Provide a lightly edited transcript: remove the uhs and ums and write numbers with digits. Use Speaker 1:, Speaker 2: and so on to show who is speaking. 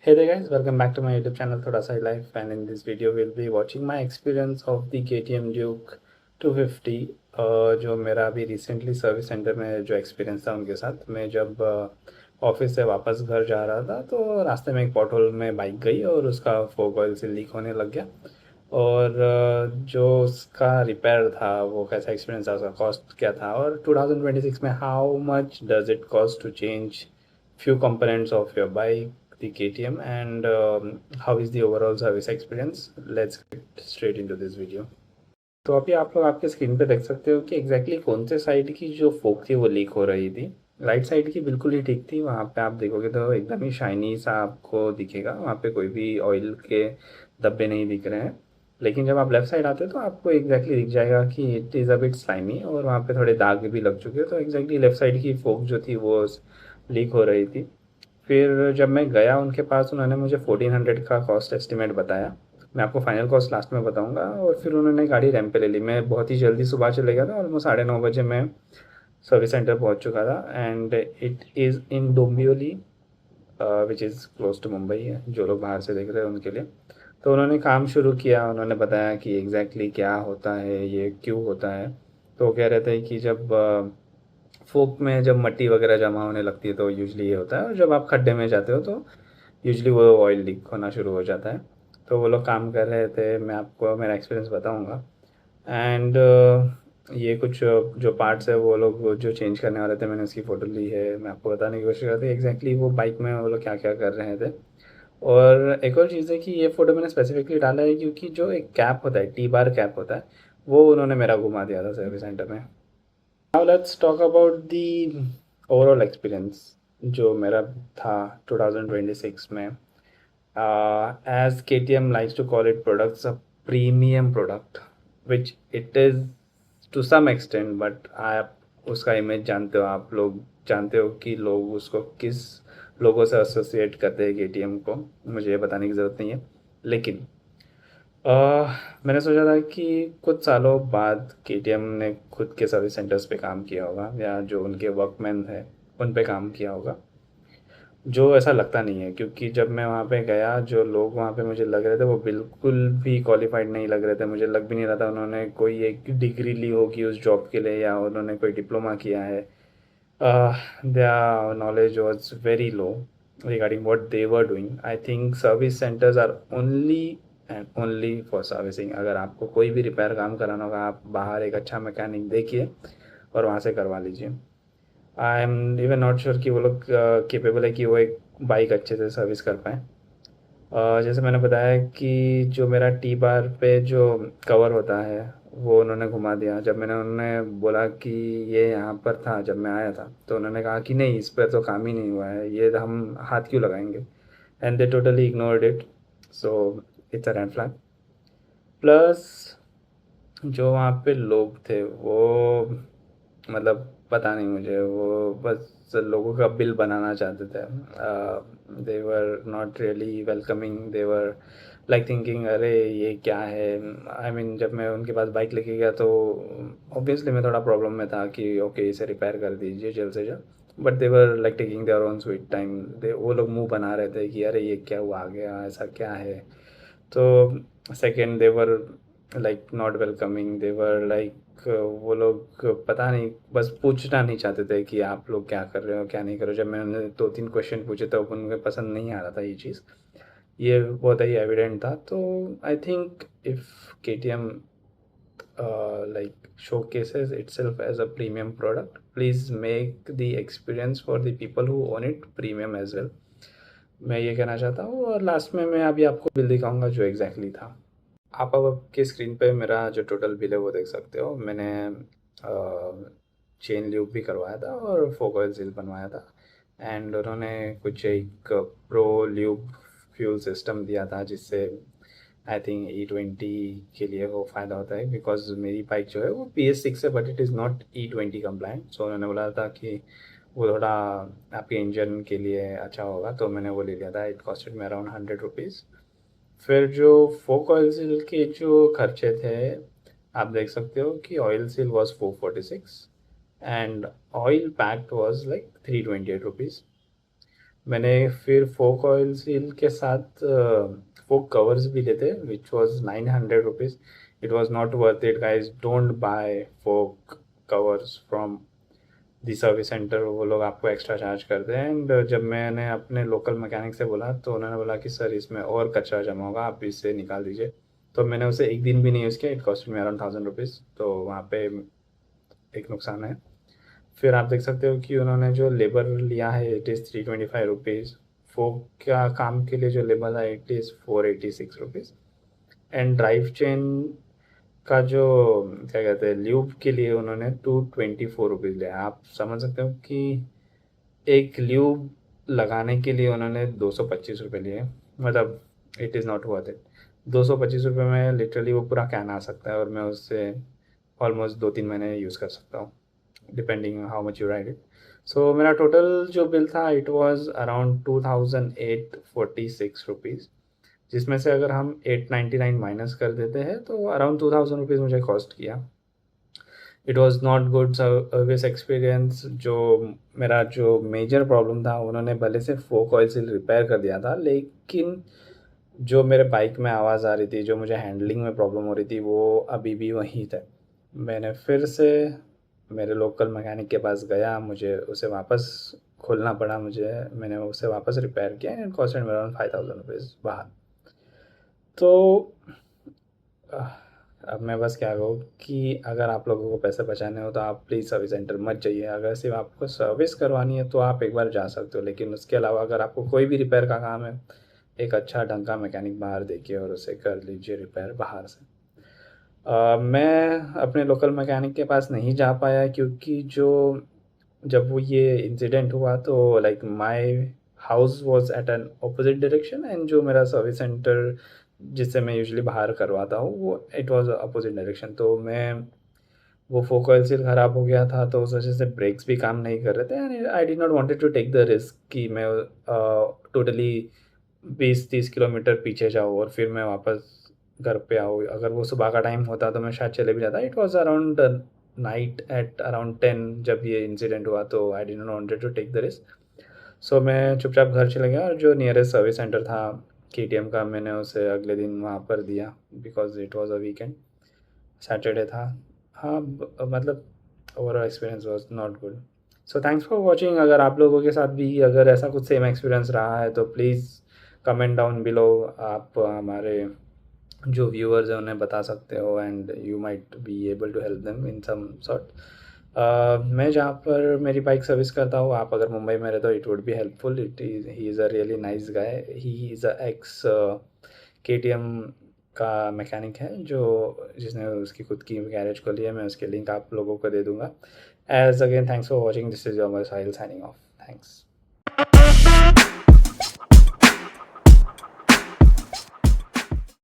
Speaker 1: Hey there guys, welcome back to my YouTube channel Thoda Sai Life, and in this video we'll be watching my experience of the KTM Duke 250 जो मेरा अभी recently service centre में जो experience था उनके साथ। मैं जब ऑफिस से वापस घर जा रहा था तो रास्ते में एक पॉटहोल में बाइक गई और उसका फोक ऑयल से लीक होने लग गया। और जो उसका रिपेयर था वो कैसा एक्सपीरियंस था, उसका कॉस्ट क्या था, और 2026 में how much does it cost to change few components of your bike, the KTM, and how is the overall service experience. Let's get straight into this video. तो अभी आप लोग आपके स्क्रीन पे देख सकते हो कि एग्जैक्टली कौन से साइड की जो फोक थी वो लीक हो रही थी। राइट साइड की बिल्कुल ही ठीक थी, वहाँ पे आप देखोगे तो एकदम ही शाइनी सा आपको दिखेगा, वहाँ पे कोई भी ऑयल के धब्बे नहीं दिख रहे हैं। लेकिन जब आप लेफ़्ट साइड आते हो तो आपको एग्जैक्टली दिख जाएगा कि it is a bit slimy और वहाँ पे थोड़े दाग भी लग चुके हैं। तो एग्जैक्टली लेफ़्ट साइड की फोक जो थी वो लीक हो रही थी। फिर जब मैं गया उनके पास, उन्होंने मुझे 1400 का कॉस्ट एस्टिमेट बताया। मैं आपको फाइनल कॉस्ट लास्ट में बताऊंगा। और फिर उन्होंने गाड़ी रैंप पे ले ली। मैं बहुत ही जल्दी सुबह चले गया था, ऑलमोस्ट 9:30 बजे मैं सर्विस सेंटर पहुंच चुका था। And it is in Dombivli, which is close to Mumbai है, जो लोग बाहर से देख रहे हैं उनके लिए। तो उन्होंने काम शुरू किया, उन्होंने बताया कि एग्जैक्टली क्या होता है, ये क्यों होता है। तो वो कह रहे थे कि जब फोक में जब मट्टी वगैरह जमा होने लगती है तो यूजली ये होता है, और जब आप खड्डे में जाते हो तो यूजली वो ऑयल लीक होना शुरू हो जाता है। तो वो लोग काम कर रहे थे, मैं आपको मेरा एक्सपीरियंस बताऊंगा। एंड ये कुछ जो पार्ट्स है वो लोग जो चेंज करने वाले थे, मैंने उसकी फ़ोटो ली है, मैं आपको बताने की कोशिश कर रही थी एग्जैक्टली वो बाइक में वो लोग क्या क्या कर रहे थे। और एक और चीज़ है कि ये फ़ोटो मैंने स्पेसिफिकली डाला है क्योंकि जो एक कैप होता है, टी बार कैप होता है, वो उन्होंने मेरा घुमा दिया था सर्विस सेंटर में। Now let's talk about the overall experience जो मेरा था 2026 में। As KTM likes to call it products, a premium product, which it is to some extent, but आप उसका इमेज जानते हो, आप लोग जानते हो कि लोग उसको किस लोगों से एसोसिएट करते हैं KTM को, मुझे ये बताने की ज़रूरत नहीं है। लेकिन मैंने सोचा था कि कुछ सालों बाद KTM ने खुद के सर्विस सेंटर्स पे काम किया होगा, या जो उनके वर्कमैन हैं उन पे काम किया होगा। जो ऐसा लगता नहीं है, क्योंकि जब मैं वहाँ पे गया जो लोग वहाँ पे मुझे लग रहे थे वो बिल्कुल भी क्वालिफाइड नहीं लग रहे थे। मुझे लग भी नहीं रहा था उन्होंने कोई एक डिग्री ली होगी उस जॉब के लिए, या उन्होंने कोई डिप्लोमा किया है। their knowledge was very low regarding what they were doing. I think service centers are only and only for servicing. अगर आपको कोई भी रिपेयर काम कराना होगा, आप बाहर एक अच्छा मैकेनिक देखिए और वहाँ से करवा लीजिए। I am even not sure कि वो लोग केपेबल है कि वो एक बाइक अच्छे से सर्विस कर पाएँ। जैसे मैंने बताया कि जो मेरा टी बार पे जो कवर होता है वो उन्होंने घुमा दिया। जब मैंने उन्होंने बोला कि ये यहाँ पर था जब मैं आया था, तो उन्होंने कहा कि नहीं, इस पर तो काम ही नहीं हुआ है, ये हम हाथ क्यों लगाएंगे। And they totally ignored it. So it's a red flag. Plus जो वहाँ पे लोग थे वो, मतलब पता नहीं मुझे, वो बस लोगों का बिल बनाना चाहते थे। They were not really welcoming, they were like thinking अरे ये क्या है। आई मीन जब मैं उनके पास बाइक लेके गया तो ऑब्वियसली मैं थोड़ा प्रॉब्लम में था कि ओके इसे रिपेयर कर दीजिए जल्द से जल्द। But they were like taking their own sweet time. They वो लोग मुंह बना रहे थे कि अरे ये क्या हुआ, आ गया ऐसा क्या है। तो second they were like not welcoming, they were like वो लोग पता नहीं बस पूछना नहीं चाहते थे कि आप लोग क्या कर रहे हो क्या नहीं कर रहे हो। जब मैंने 2-3 क्वेश्चन पूछे तो उनको पसंद नहीं आ रहा था ये चीज़, ये बहुत ही एविडेंट था। तो I think if KTM like showcases itself as a premium product, please make the experience for the people who own it premium as well। मैं ये कहना चाहता हूँ। और लास्ट में मैं अभी आपको बिल दिखाऊंगा जो एग्जैक्टली था। आप अब आपके स्क्रीन पे मेरा जो टोटल बिल है वो देख सकते हो। मैंने चेन ल्यूब भी करवाया था और फोक ऑयल सील बनवाया था। एंड उन्होंने कुछ एक प्रो ल्यूब फ्यूल सिस्टम दिया था जिससे आई थिंक E20 के लिए वो फ़ायदा होता है, बिकॉज मेरी बाइक जो है वो PS6 है but it is not E20 compliant. So उन्होंने बोला था कि वो थोड़ा आपके इंजन के लिए अच्छा होगा, तो मैंने वो ले लिया था। इट कॉस्टेड में अराउंड 100 रुपीज़। फिर जो फोक ऑयल सील के जो खर्चे थे, आप देख सकते हो कि oil seal was 446 and oil packed was like 328 rupees. मैंने फिर फोक ऑयल सील के साथ फोक कवर्स भी लेते which was 900 rupees. It was not worth it guys. Don't buy fork covers from the service centre. वो लोग आपको एक्स्ट्रा चार्ज करते हैं. एंड जब मैंने अपने लोकल मैकेनिक से बोला तो उन्होंने बोला कि सर इसमें और कचरा जमा होगा, आप इसे निकाल दीजिए. तो मैंने उसे एक दिन भी नहीं यूज़ किया. It cost me around 1000 rupees. तो वहाँ पे एक नुकसान है. फिर आप देख सकते हो कि उन्होंने जो लेबर लिया है इट इज़ 325 रुपीज़. फोक का काम के लिए जो लेबर है it is 486 rupees. And drive chain का जो क्या कहते हैं ल्यूब के लिए उन्होंने 224 रुपीज़ लिया. आप समझ सकते हो कि एक ल्यूब लगाने के लिए उन्होंने 225 रुपये लिए. मतलब it is not worth it. 225 रुपये में लिटरली वो पूरा कैन आ सकता है और मैं उससे ऑलमोस्ट 2-3 महीने यूज़ कर सकता हूँ depending how much you ride it. So मेरा टोटल जो बिल था इट वाज अराउंड 2846 रुपीज़, जिसमें से अगर हम 899 माइनस कर देते हैं तो अराउंड 2000 रुपीज़ मुझे कॉस्ट किया. It was not good service experience. जो मेरा जो मेजर प्रॉब्लम था उन्होंने भले से फोक ऑयल सील रिपेयर कर दिया था, लेकिन जो मेरे बाइक में आवाज़ आ रही थी, जो मुझे हैंडलिंग में प्रॉब्लम हो रही थी, वो अभी भी वहीं थे. मैंने फिर से मेरे लोकल मैकेनिक के पास गया, मुझे उसे वापस खोलना पड़ा. मैंने उसे वापस रिपेयर किया and costed me around 5000 rupees बाहर. तो अह, अब मैं बस क्या कहूँ कि अगर आप लोगों को पैसे बचाने हो तो आप प्लीज़ सर्विस सेंटर मत जाइए. अगर सिर्फ आपको सर्विस करवानी है तो आप एक बार जा सकते हो, लेकिन उसके अलावा अगर आपको कोई भी रिपेयर का काम है, एक अच्छा ढंग का मैकेनिक बाहर देखिए और उसे कर लीजिए रिपेयर बाहर से. मैं अपने लोकल मैकेनिक के पास नहीं जा पाया क्योंकि जब वो ये इंसिडेंट हुआ तो like my house was at an opposite direction and जो मेरा सर्विस सेंटर जिससे मैं यूजुअली बाहर करवाता हूँ वो इट वाज अपोजिट डायरेक्शन. तो मैं वो फोकल सील ख़राब हो गया था तो उस वजह से ब्रेक्स भी काम नहीं कर रहे थे. And I did not wanted to take the risk कि मैं टोटली 20-30 किलोमीटर पीछे जाऊँ और फिर मैं वापस घर पे आऊँ. अगर वो सुबह का टाइम होता तो मैं शायद चले भी जाता. It was around night eight around 10 जब ये इंसिडेंट हुआ, तो I did not wanted to take the risk. So मैं चुपचाप घर चला गया और जो नियरेस्ट सर्विस सेंटर था केटीएम का, मैंने उसे अगले दिन वहाँ पर दिया because it was a weekend, Saturday था. हाँ, मतलब overall experience was not good. So thanks for watching. अगर आप लोगों के साथ भी अगर ऐसा कुछ सेम एक्सपीरियंस रहा है तो प्लीज़ कमेंट डाउन बिलो. आप हमारे जो व्यूअर्स हैं उन्हें बता सकते हो and you might be able to help them in some sort. मैं जहाँ पर मेरी बाइक सर्विस करता हूँ, आप अगर मुंबई में रहते हो it would be helpful. He is a really nice guy. He is a x के टी एम का मैकेनिक है जो जिसने उसकी खुद की गैरेज खोली है. मैं उसके लिंक आप लोगों को दे दूँगा. As again thanks for watching. This is your Sahil signing off. Thanks.